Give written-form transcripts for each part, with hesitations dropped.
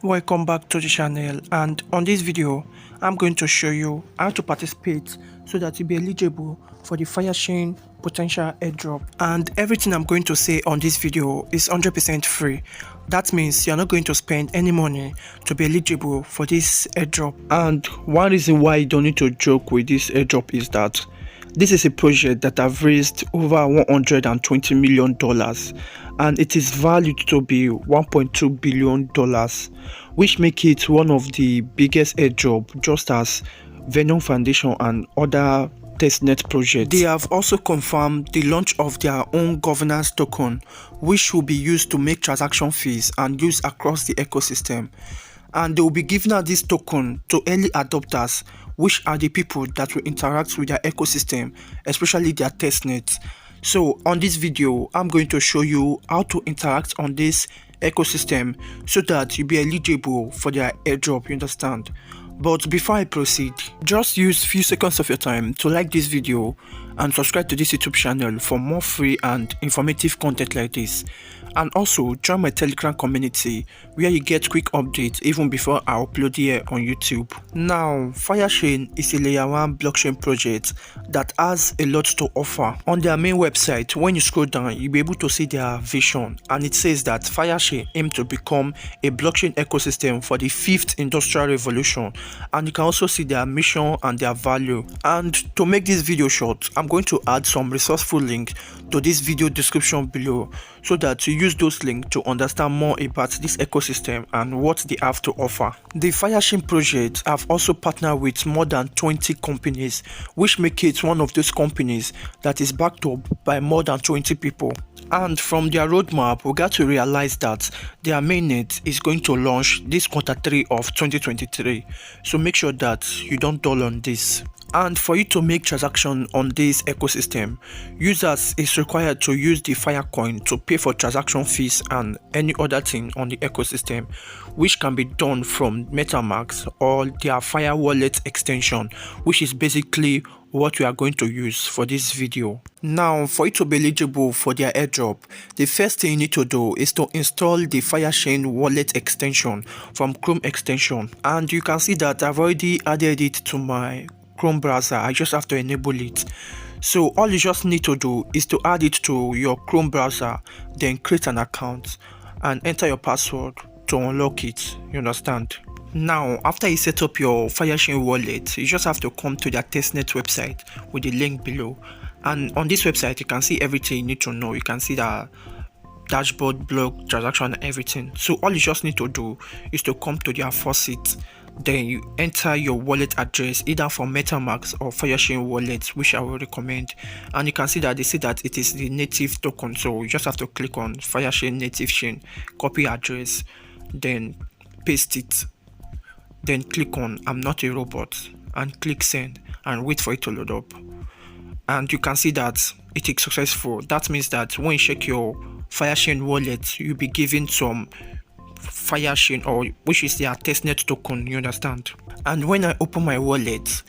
Welcome back to the channel, and on this video I'm going to show you how to participate so that you'll be eligible for the 5ireChain Potential Airdrop. And everything I'm going to say on this video is 100% free. That means you're not going to spend any money to be eligible for this airdrop. And one reason why you don't need to joke with this airdrop is that this is a project that have raised over $120 million, and it is valued to be $1.2 billion, which make it one of the biggest airdrop, just as Venom Foundation and other testnet projects. They have also confirmed the launch of their own governance token, which will be used to make transaction fees and use across the ecosystem. And they will be giving out this token to early adopters, which are the people that will interact with their ecosystem, especially their testnet. So on this video, I'm going to show you how to interact on this ecosystem so that you'll be eligible for their airdrop, you understand? But before I proceed, just use few seconds of your time to like this video and subscribe to this YouTube channel for more free and informative content like this. And also join my Telegram community where you get quick updates even before I upload here on YouTube. Now, 5ireChain is a layer 1 blockchain project that has a lot to offer. On their main website, when you scroll down, you'll be able to see their vision, and it says that 5ireChain aims to become a blockchain ecosystem for the 5th industrial revolution. And you can also see their mission and their value. And to make this video short, I'm going to add some resourceful link to this video description below so that you use those links to understand more about this ecosystem and what they have to offer. The 5ireChain project have also partnered with more than 20 companies, which make it one of those companies that is backed up by more than 20 people. And from their roadmap, we got to realize that their mainnet is going to launch this Q3 of 2023. So make sure that you don't dull on this. And for you to make transaction on this ecosystem, users is required to use the Firecoin to pay for transaction fees and any other thing on the ecosystem, which can be done from MetaMask or their Fire Wallet extension, which is basically what we are going to use for this video. Now, for you to be eligible for their airdrop, the first thing you need to do is to install the 5ireChain wallet extension from Chrome extension. And you can see that I've already added it to my Chrome browser. I just have to enable it. So all you just need to do is to add it to your Chrome browser, then create an account and enter your password to unlock it, you understand? Now, after you set up your 5ireChain wallet, you just have to come to their testnet website with the link below. And on this website, you can see everything you need to know. You can see the dashboard, blog, transaction, and everything. So all you just need to do is to come to their faucet. Then you enter your wallet address either from MetaMask or 5ireChain wallet, which I will recommend. And you can see that they say that it is the native token. So you just have to click on 5ireChain native chain, copy address, then paste it. Then click on I'm not a robot and click send and wait for it to load up. And you can see that it is successful. That means that when you check your 5ireChain wallet, you'll be given some 5ireChain, or which is their testnet token, you understand? And when I open my wallet,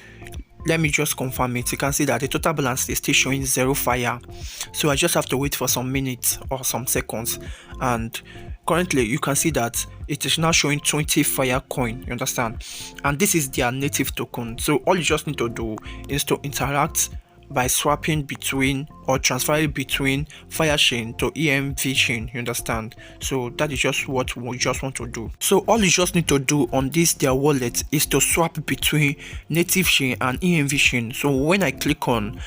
let me just confirm it. You can see that the total balance is still showing 0 fire. So I just have to wait for some minutes or some seconds. And currently you can see that it is now showing 20 fire coin, you understand? And this is their native token. So all you just need to do is to interact by swapping between or transferring between 5ireChain to EMV chain, you understand? So that is just what we just want to do. So all you just need to do on this their wallet is to swap between native chain and EMV chain. So when I click on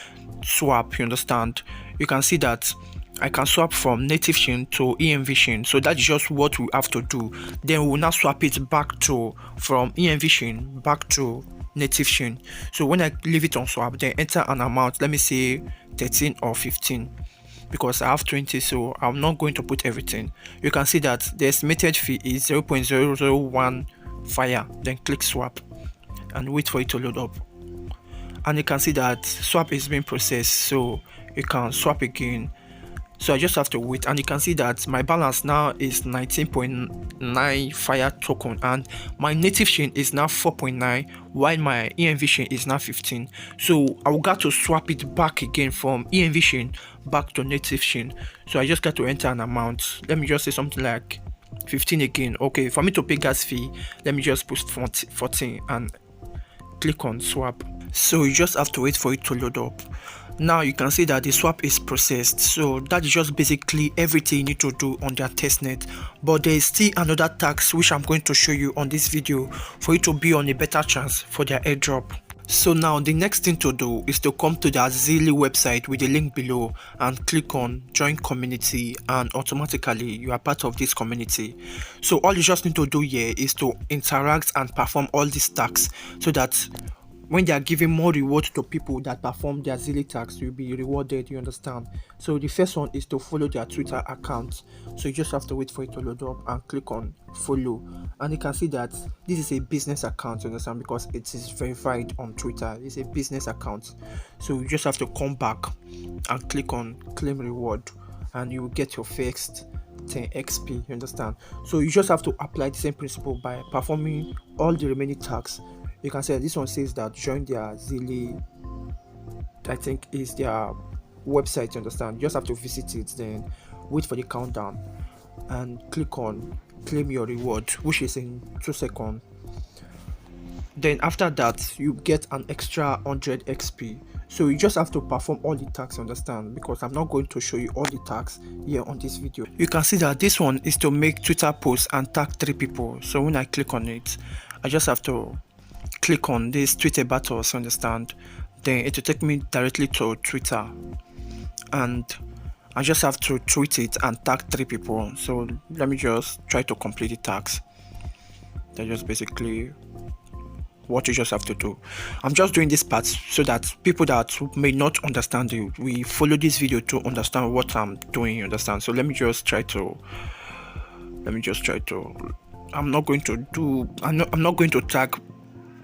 swap, you understand, you can see that I can swap from native chain to EMV chain. So that is just what we have to do. Then we will now swap it back to from EMV chain back to native chain. So when I leave it on swap, then enter an amount, let me say 13 or 15, because I have 20, so I'm not going to put everything. You can see that the estimated fee is 0.001 fire. Then click swap and wait for it to load up. And you can see that swap is being processed, so you can swap again. So I just have to wait, and you can see that my balance now is 19.9 fire token, and my native chain is now 4.9, while my EMV chain is now 15. So I will got to swap it back again from EMV chain back to native chain. So I just got to enter an amount. Let me just say something like 15 again. Okay, for me to pay gas fee, let me just put 14 and click on swap. So you just have to wait for it to load up. Now you can see that the swap is processed. So that is just basically everything you need to do on their testnet. But there is still another task which I'm going to show you on this video for you to be on a better chance for their airdrop. So now the next thing to do is to come to the Zilli website with the link below and click on join community, and automatically you are part of this community. So all you just need to do here is to interact and perform all these tasks, so that when they are giving more reward to people that perform their Zilli tasks, you'll be rewarded, you understand. So the first one is to follow their Twitter account. So you just have to wait for it to load up and click on follow, and you can see that this is a business account, you understand, because it is verified on Twitter. It's a business account. So you just have to come back and click on claim reward, and you will get your first 10 XP, you understand. So you just have to apply the same principle by performing all the remaining tasks. You can see this one says that join their Zilli, I think is their website, you understand. You just have to visit it, then wait for the countdown and click on claim your reward, which is in 2 seconds. Then after that you get an extra 100 XP. So you just have to perform all the tasks, understand, because I'm not going to show you all the tasks here on this video. You can see that this one is to make Twitter posts and tag 3 people. So when I click on it, I just have to click on this Twitter battles, understand, then it will take me directly to Twitter, and I just have to tweet it and tag 3 people. So let me just try to complete the tags. That's just basically what you just have to do. I'm just doing this part so that people that may not understand it, we follow this video to understand what I'm doing, you understand. So let me just try to I'm not going to tag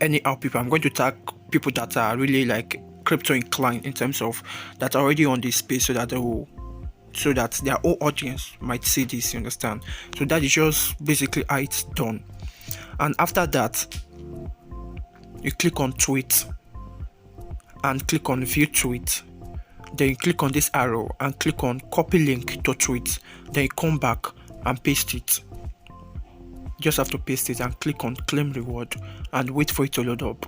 anyhow people. I'm going to tag people that are really like crypto inclined, in terms of that are already on this space, so that their whole audience might see this, you understand. So that is just basically how it's done. And after that, you click on tweet and click on view tweet. Then you click on this arrow and click on copy link to tweet. Then you come back and paste it. Just have to paste it and click on claim reward and wait for it to load up.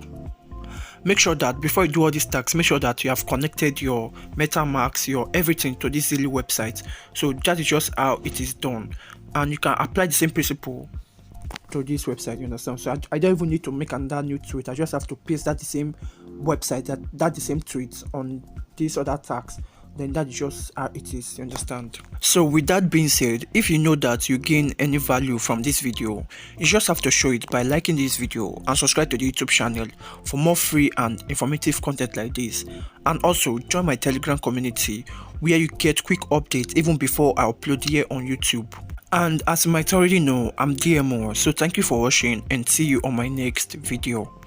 Make sure that before you do all these tasks, make sure that you have connected your MetaMask, your everything to this Zilli website. So that is just how it is done, and you can apply the same principle to this website, you understand. So I don't even need to make another new tweet. I just have to paste that the same website, that the same tweet on these other tags. Then that is just how it is, you understand. So with that being said, if you know that you gain any value from this video, you just have to show it by liking this video and subscribe to the YouTube channel for more free and informative content like this. And also join my Telegram community, where you get quick updates even before I upload here on YouTube. And as you might already know, I'm DMO, so thank you for watching and see you on my next video.